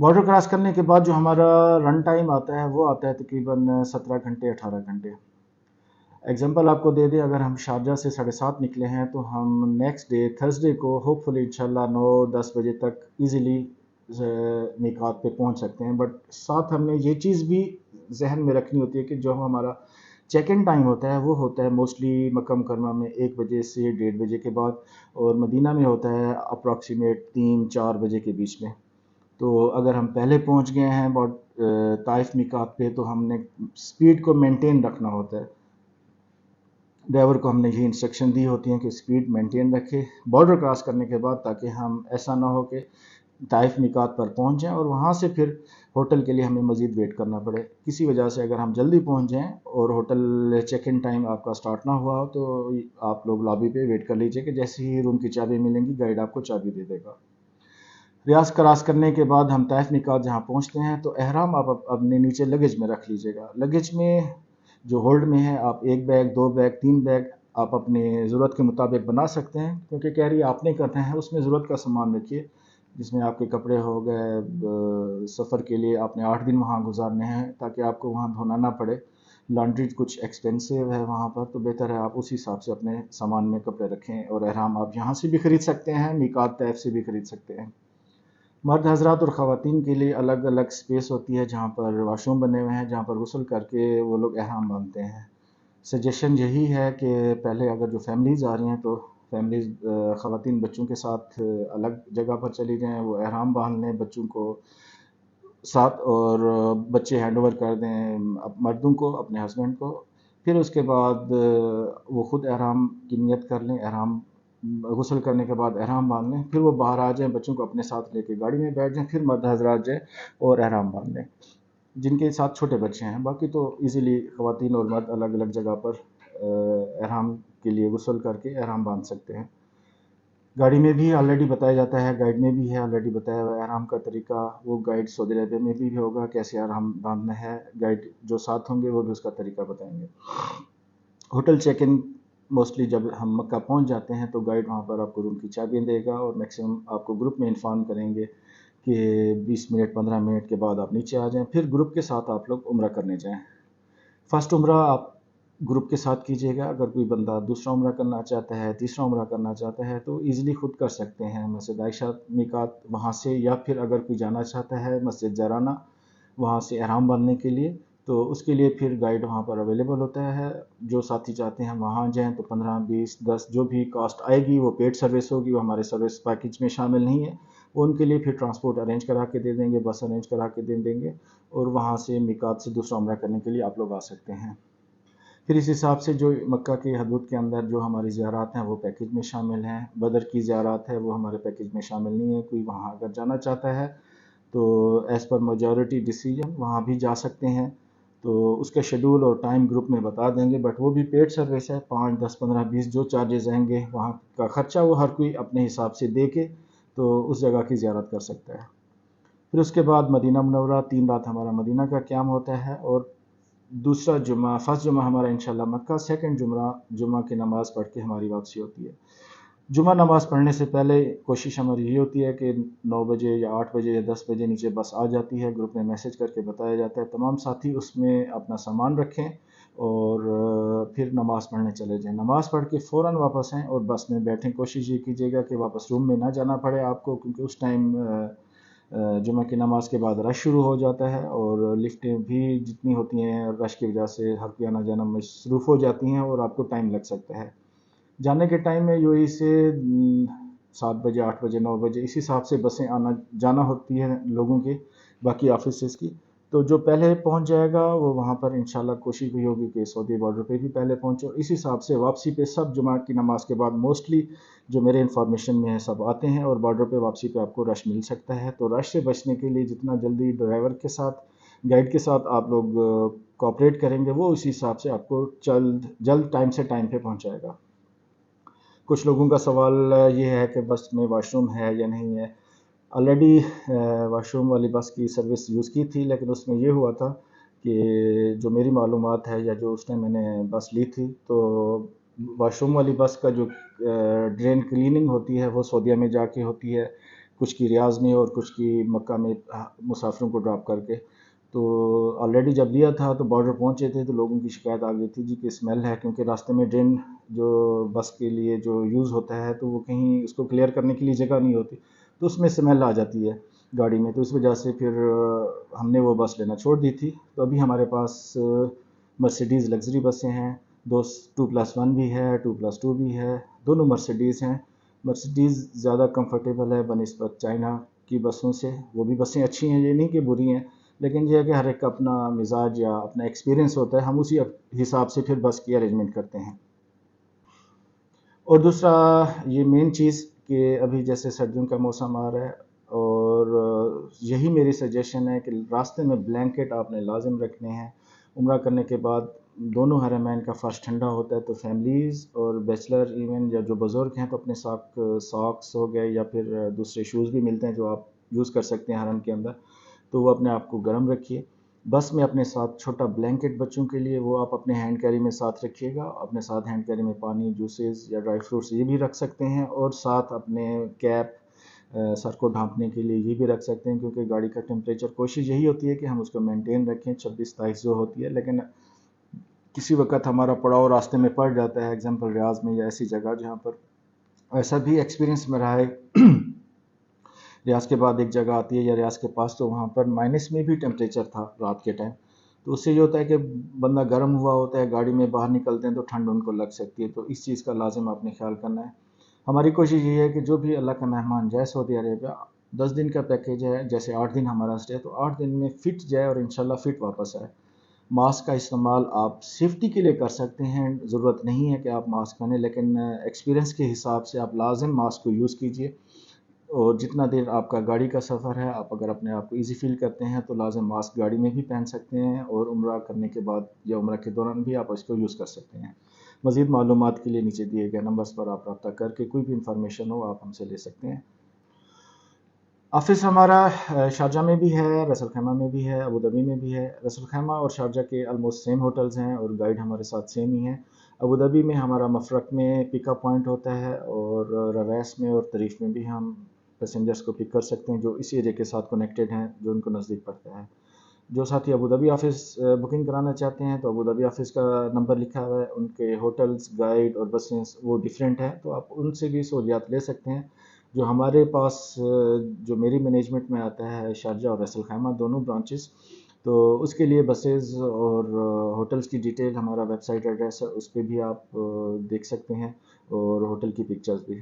Border cross کرنے کے بعد جو ہمارا رن ٹائم آتا ہے وہ آتا ہے تقریباً 17 گھنٹے 18 گھنٹے. ایگزامپل آپ کو دے دیں، اگر ہم شارجہ سے 7:30 نکلے ہیں تو ہم نیکسٹ ڈے تھرسڈے کو ہوپ فلی انشاءاللہ 9-10 بجے تک ایزیلی میقات پہ پہنچ سکتے ہیں. بٹ ساتھ ہم نے یہ چیز بھی ذہن میں رکھنی ہوتی ہے کہ جو ہمارا چیک ان ٹائم ہوتا ہے وہ ہوتا ہے موسٹلی مکہ مکرمہ میں 1 بجے سے 1:30 بجے کے بعد، اور مدینہ میں ہوتا ہے اپروکسیمیٹ 3-4 بجے کے بیچ میں. تو اگر ہم پہلے پہنچ گئے ہیں طائف میقات پہ تو ہم نے سپیڈ کو مینٹین رکھنا ہوتا ہے. ڈرائیور کو ہم نے یہ انسٹرکشن دی ہوتی ہیں کہ سپیڈ مینٹین رکھے بارڈر کراس کرنے کے بعد، تاکہ ہم ایسا نہ ہو کہ طائف میقات پر پہنچ جائیں اور وہاں سے پھر ہوٹل کے لیے ہمیں مزید ویٹ کرنا پڑے. کسی وجہ سے اگر ہم جلدی پہنچ جائیں اور ہوٹل چیک ان ٹائم آپ کا سٹارٹ نہ ہوا ہو تو آپ لوگ لابی پہ ویٹ کر لیجئے کہ جیسے ہی روم کی چابی ملیں گی گائیڈ آپ کو چابی دے دے گا. ریاض کراس کرنے کے بعد ہم طائف میقات جہاں پہنچتے ہیں تو احرام آپ اپنے نیچے لگیج میں رکھ لیجئے گا. لگیج میں جو ہولڈ میں ہے آپ 1 بیگ 2 بیگ 3 بیگ آپ اپنے ضرورت کے مطابق بنا سکتے ہیں، کیونکہ کیری آپ نہیں کرتے ہیں اس میں ضرورت کا سامان رکھیے، جس میں آپ کے کپڑے ہو گئے. سفر کے لیے آپ نے 8 دن وہاں گزارنے ہیں تاکہ آپ کو وہاں دھونا نہ پڑے. لانڈری کچھ ایکسپینسو ہے وہاں پر، تو بہتر ہے آپ اسی حساب سے اپنے سامان میں کپڑے رکھیں. اور احرام آپ یہاں سے بھی خرید سکتے ہیں، میقات طائف سے بھی خرید سکتے ہیں. مرد حضرات اور خواتین کے لیے الگ الگ سپیس ہوتی ہے جہاں پر واش روم بنے ہوئے ہیں، جہاں پر غسل کر کے وہ لوگ احرام باندھتے ہیں. سجیشن یہی ہے کہ پہلے اگر جو فیملیز آ رہی ہیں تو فیملیز خواتین بچوں کے ساتھ الگ جگہ پر چلی جائیں، وہ احرام باندھ لیں بچوں کو ساتھ، اور بچے ہینڈ اوور کر دیں مردوں کو، اپنے ہسبینڈ کو. پھر اس کے بعد وہ خود احرام کی نیت کر لیں، احرام غسل کرنے کے بعد احرام باندھ لیں، پھر وہ باہر آ جائیں بچوں کو اپنے ساتھ لے کے گاڑی میں بیٹھ جائیں، پھر مرد حضرات جائیں اور احرام باندھ لیں جن کے ساتھ چھوٹے بچے ہیں. باقی تو ایزیلی خواتین اور مرد الگ الگ جگہ پر احرام کے لیے غسل کر کے احرام باندھ سکتے ہیں. گاڑی میں بھی آلریڈی بتایا جاتا ہے، گائیڈ میں بھی ہے آلریڈی بتایا ہوا احرام کا طریقہ. وہ گائیڈ سعودی عربیہ میں بھی ہوگا کیسے احرام باندھنا ہے، گائیڈ جو ساتھ ہوں گے وہ بھی اس کا طریقہ بتائیں گے. ہوٹل چیک ان موسٹلی جب ہم مکہ پہنچ جاتے ہیں تو گائیڈ وہاں پر آپ کو روم کی چابیاں دے گا، اور میکسیمم آپ کو گروپ میں انفارم کریں گے کہ 20 منٹ 15 منٹ کے بعد آپ نیچے آ جائیں. پھر گروپ کے ساتھ آپ لوگ عمرہ کرنے جائیں. فرسٹ عمرہ آپ گروپ کے ساتھ کیجیے گا. اگر کوئی بندہ دوسرا عمرہ کرنا چاہتا ہے، تیسرا عمرہ کرنا چاہتا ہے تو ایزیلی خود کر سکتے ہیں. مسجد عائشہ میقات وہاں سے، یا پھر اگر کوئی جانا چاہتا ہے مسجد جرانہ وہاں سے احرام باندھنے کے لیے تو اس کے لیے پھر گائیڈ وہاں پر اویلیبل ہوتا ہے. جو ساتھی چاہتے ہیں وہاں جائیں تو 15 20 10 جو بھی کاسٹ آئے گی وہ پیڈ سروس ہوگی، وہ ہمارے سروس پیکیج میں شامل نہیں ہے. وہ ان کے لیے پھر ٹرانسپورٹ ارینج کرا کے دے دیں گے، بس ارینج کرا کے دے دیں گے، اور وہاں سے میقات سے دوسرا عمرہ کرنے کے لیے آپ لوگ آ سکتے ہیں. پھر اس حساب سے جو مکہ کے حدود کے اندر جو ہماری زیارات ہیں وہ پیکیج میں شامل ہیں. بدر کی زیارات ہے وہ ہمارے پیکیج میں شامل نہیں ہے. کوئی وہاں اگر جانا چاہتا ہے تو ایز پر میجورٹی ڈیسیجن وہاں بھی جا سکتے ہیں. تو اس کے شیڈول اور ٹائم گروپ میں بتا دیں گے، بٹ وہ بھی پیڈ سروس ہے. 5 10 15 20 جو چارجز آئیں گے وہاں کا خرچہ وہ ہر کوئی اپنے حساب سے دے کے تو اس جگہ کی زیارت کر سکتا ہے. پھر اس کے بعد مدینہ منورہ 3 رات ہمارا مدینہ کا قیام ہوتا ہے، اور دوسرا جمعہ فرسٹ جمعہ ہمارا انشاءاللہ مکہ، سیکنڈ جمعہ کی نماز پڑھ کے ہماری واپسی ہوتی ہے. جمعہ نماز پڑھنے سے پہلے کوشش ہماری یہ ہوتی ہے کہ 9 بجے یا 8 بجے یا 10 بجے نیچے بس آ جاتی ہے. گروپ میں میسج کر کے بتایا جاتا ہے، تمام ساتھی اس میں اپنا سامان رکھیں اور پھر نماز پڑھنے چلے جائیں. نماز پڑھ کے فوراً واپس آئیں اور بس میں بیٹھیں. کوشش یہ کیجیے گا کہ واپس روم میں نہ جانا پڑے آپ کو، کیونکہ اس ٹائم جمعہ کی نماز کے بعد رش شروع ہو جاتا ہے، اور لفٹیں بھی جتنی ہوتی ہیں رش کی وجہ سے ہر کوئی آنا جانا مصروف ہو جاتی ہیں اور آپ کو ٹائم لگ سکتا ہے. جانے کے ٹائم میں یو ای سے 7 بجے 8 بجے 9 بجے اس حساب سے بسیں آنا جانا ہوتی ہے لوگوں کی باقی آفیسز کی. تو جو پہلے پہنچ جائے گا وہ وہاں پر انشاءاللہ کوشش بھی ہوگی کہ سعودی بارڈر پہ بھی پہلے پہنچو. اس حساب سے واپسی پہ سب جمعہ کی نماز کے بعد موسٹلی جو میرے انفارمیشن میں ہے سب آتے ہیں، اور بارڈر پہ واپسی پہ آپ کو رش مل سکتا ہے. تو رش سے بچنے کے لیے جتنا جلدی ڈرائیور کے ساتھ گائیڈ کے ساتھ آپ لوگ کوآپریٹ کریں گے وہ اسی حساب سے آپ کو جلد ٹائم سے ٹائم پہ پہنچائے گا. کچھ لوگوں کا سوال یہ ہے کہ بس میں واش روم ہے یا نہیں ہے. آلریڈی واش روم والی بس کی سروس یوز کی تھی، لیکن اس میں یہ ہوا تھا کہ جو میری معلومات ہے یا جو اس ٹائم میں نے بس لی تھی تو واش روم والی بس کا جو ڈرین کلیننگ ہوتی ہے وہ سعودیہ میں جا کے ہوتی ہے. کچھ کی ریاض میں اور کچھ کی مکہ میں مسافروں کو ڈراپ کر کے. تو آلریڈی جب لیا تھا تو بارڈر پہنچے تھے تو لوگوں کی شکایت آ گئی تھی جی کہ اسمیل ہے، کیونکہ راستے میں ڈرین جو بس کے لیے جو یوز ہوتا ہے تو وہ کہیں اس کو کلیئر کرنے کے لیے جگہ نہیں ہوتی، تو اس میں اسمیل آ جاتی ہے گاڑی میں. تو اس وجہ سے پھر ہم نے وہ بس لینا چھوڑ دی تھی. تو ابھی ہمارے پاس مرسیڈیز لگژری بسیں ہیں، 2+1 بھی ہے، 2+2 بھی ہے، دونوں مرسیڈیز ہیں. مرسیڈیز زیادہ کمفرٹیبل ہے بنسبت چائنا کی بسوں سے. وہ بھی بسیں اچھی ہیں، یہ نہیں کہ بری ہیں، لیکن یہ ہے کہ ہر ایک کا اپنا مزاج یا اپنا ایکسپیرینس ہوتا ہے، ہم اسی حساب سے پھر بس کی ارینجمنٹ کرتے ہیں. اور دوسرا یہ مین چیز کہ ابھی جیسے سردیوں کا موسم آ رہا ہے، اور یہی میری سجیشن ہے کہ راستے میں بلینکٹ آپ نے لازم رکھنے ہیں. عمرہ کرنے کے بعد دونوں حرمین کا فرش ٹھنڈا ہوتا ہے، تو فیملیز اور بیچلر ایون یا جو بزرگ ہیں تو اپنے ساتھ ساکس ہو گئے یا پھر دوسرے شوز بھی ملتے ہیں جو آپ یوز کر سکتے ہیں حرم کے اندر، تو وہ اپنے آپ کو گرم رکھیے. بس میں اپنے ساتھ چھوٹا بلینکٹ بچوں کے لیے وہ آپ اپنے ہینڈ کیری میں ساتھ رکھیے گا. اپنے ساتھ ہینڈ کیری میں پانی، جوسز یا ڈرائی فروٹس یہ بھی رکھ سکتے ہیں، اور ساتھ اپنے کیپ سر کو ڈھانپنے کے لیے یہ بھی رکھ سکتے ہیں، کیونکہ گاڑی کا ٹیمپریچر کوشش یہی ہوتی ہے کہ ہم اس کو مینٹین رکھیں 26-27 جو ہوتی ہے. لیکن کسی وقت ہمارا پڑاؤ راستے میں پڑ جاتا ہے، ایگزامپل ریاض میں یا ایسی جگہ جہاں پر ایسا بھی ایکسپیرینس میں رہا ہے. ریاض کے بعد ایک جگہ آتی ہے یا ریاض کے پاس، تو وہاں پر مائنس میں بھی ٹیمپریچر تھا رات کے ٹائم. تو اس سے یہ ہوتا ہے کہ بندہ گرم ہوا ہوتا ہے، گاڑی میں باہر نکلتے ہیں تو ٹھنڈ ان کو لگ سکتی ہے. تو اس چیز کا لازم آپ نے خیال کرنا ہے. ہماری کوشش یہ ہے کہ جو بھی اللہ کا مہمان جائے سعودی عربیہ، 10 دن کا پیکیج ہے، جیسے 8 دن ہمارا اسٹے ہے، تو 8 دن میں فٹ جائے اور انشاءاللہ فٹ واپس آئے. ماسک کا استعمال آپ سیفٹی کے لیے کر سکتے ہیں، ضرورت نہیں ہے کہ آپ ماسک پہنیں، لیکن ایکسپیرینس کے حساب سے آپ لازم ماسک کو یوز کیجئے. اور جتنا دیر آپ کا گاڑی کا سفر ہے، آپ اگر اپنے آپ کو ایزی فیل کرتے ہیں تو لازم ماسک گاڑی میں بھی پہن سکتے ہیں، اور عمرہ کرنے کے بعد یا عمرہ کے دوران بھی آپ اس کو یوز کر سکتے ہیں. مزید معلومات کے لیے نیچے دیے گئے نمبرز پر آپ رابطہ کر کے کوئی بھی انفارمیشن ہو آپ ہم سے لے سکتے ہیں. آفس ہمارا شارجہ میں بھی ہے، رسل خیمہ میں بھی ہے، ابوظہبی میں بھی ہے. رسل خیمہ اور شارجہ کے آلموسٹ سیم ہوٹلز ہیں، اور گائیڈ ہمارے ساتھ سیم ہی ہیں. ابوظہبی میں ہمارا مفرق میں پک اپ پوائنٹ ہوتا ہے، اور رویس میں اور طریف میں بھی ہم پیسنجرز کو پک کر سکتے ہیں جو اس ایریا کے ساتھ کنیکٹڈ ہیں، جو ان کو نزدیک پڑتا ہے. جو ساتھی ابوظہبی آفس بکنگ کرانا چاہتے ہیں تو ابوظہبی آفس کا نمبر لکھا ہوا ہے، ان کے ہوٹلز، گائیڈ اور بسیں وہ ڈیفرینٹ ہیں، تو آپ ان سے بھی سہولیات لے سکتے ہیں. جو ہمارے پاس جو میری مینجمنٹ میں آتا ہے شارجہ اور رسل خیمہ دونوں برانچز، تو اس کے لیے بسز اور ہوٹلز کی ڈیٹیل ہمارا ویب سائٹ ایڈریس ہے، اس پہ بھی آپ دیکھ سکتے ہیں، اور ہوٹل کی پکچرز بھی.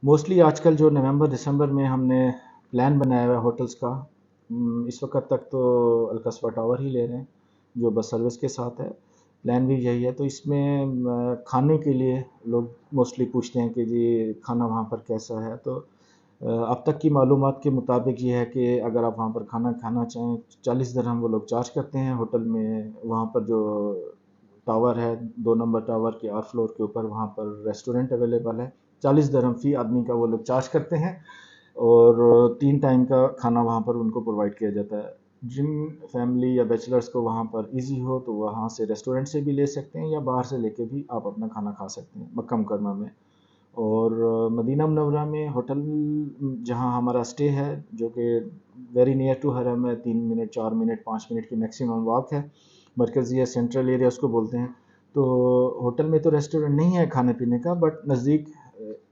موسٹلی آج کل جو نومبر دسمبر میں ہم نے پلان بنایا ہوا ہے ہوٹلز کا، اس وقت تک تو القصوہ ٹاور ہی لے رہے ہیں جو بس سروس کے ساتھ ہے. پلان بھی یہی ہے. تو اس میں کھانے کے لیے لوگ موسٹلی پوچھتے ہیں کہ جی کھانا وہاں پر کیسا ہے. تو اب تک کی معلومات کے مطابق یہ ہے کہ اگر آپ وہاں پر کھانا کھانا چاہیں 40 درہم وہ لوگ چارج کرتے ہیں ہوٹل میں. وہاں پر جو ٹاور ہے 2 نمبر ٹاور کے 8 فلور کے اوپر، وہاں پر ریسٹورنٹ اویلیبل ہے. 40 درہم فی آدمی کا وہ لوگ چارج کرتے ہیں، اور 3 ٹائم کا کھانا وہاں پر ان کو پرووائڈ کیا جاتا ہے. جن فیملی یا بیچلرز کو وہاں پر ایزی ہو تو وہاں سے ریسٹورنٹ سے بھی لے سکتے ہیں، یا باہر سے لے کے بھی آپ اپنا کھانا کھا سکتے ہیں مکہ مکرمہ میں. اور مدینہ منورہ میں ہوٹل جہاں ہمارا اسٹے ہے، جو کہ ویری نیئر ٹو حرم ہے، 3 منٹ 4 منٹ 5 منٹ کی میکسیمم واک ہے، مرکزی ہے، سینٹرل ایریا اس کو بولتے ہیں. تو ہوٹل میں تو ریسٹورنٹ نہیں ہے کھانے پینے کا، بٹ نزدیک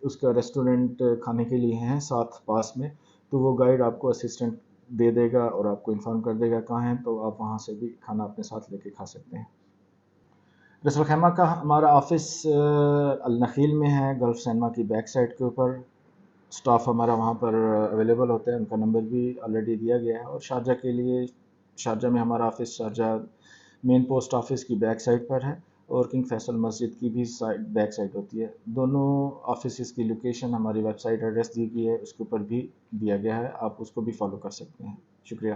اس کا ریسٹورنٹ کھانے کے لیے ہیں ساتھ پاس میں. تو وہ گائیڈ آپ کو اسسٹنٹ دے دے گا اور آپ کو انفارم کر دے گا کہاں ہیں، تو آپ وہاں سے بھی کھانا اپنے ساتھ لے کے کھا سکتے ہیں. رسل خیمہ کا ہمارا آفس النخیل میں ہے، گلف سینما کی بیک سائڈ کے اوپر. سٹاف ہمارا وہاں پر اویلیبل ہوتا ہے، ان کا نمبر بھی آلریڈی دیا گیا ہے. اور شارجہ کے لیے، شارجہ میں ہمارا آفس شارجہ مین پوسٹ آفس کی بیک سائڈ پر ہے، اور کنگ فیصل مسجد کی بھی بیک سائڈ ہوتی ہے. دونوں آفیسز کی لوکیشن ہماری ویب سائٹ ایڈریس دی گئی ہے، اس کے اوپر بھی دیا گیا ہے، آپ اس کو بھی فالو کر سکتے ہیں. شکریہ.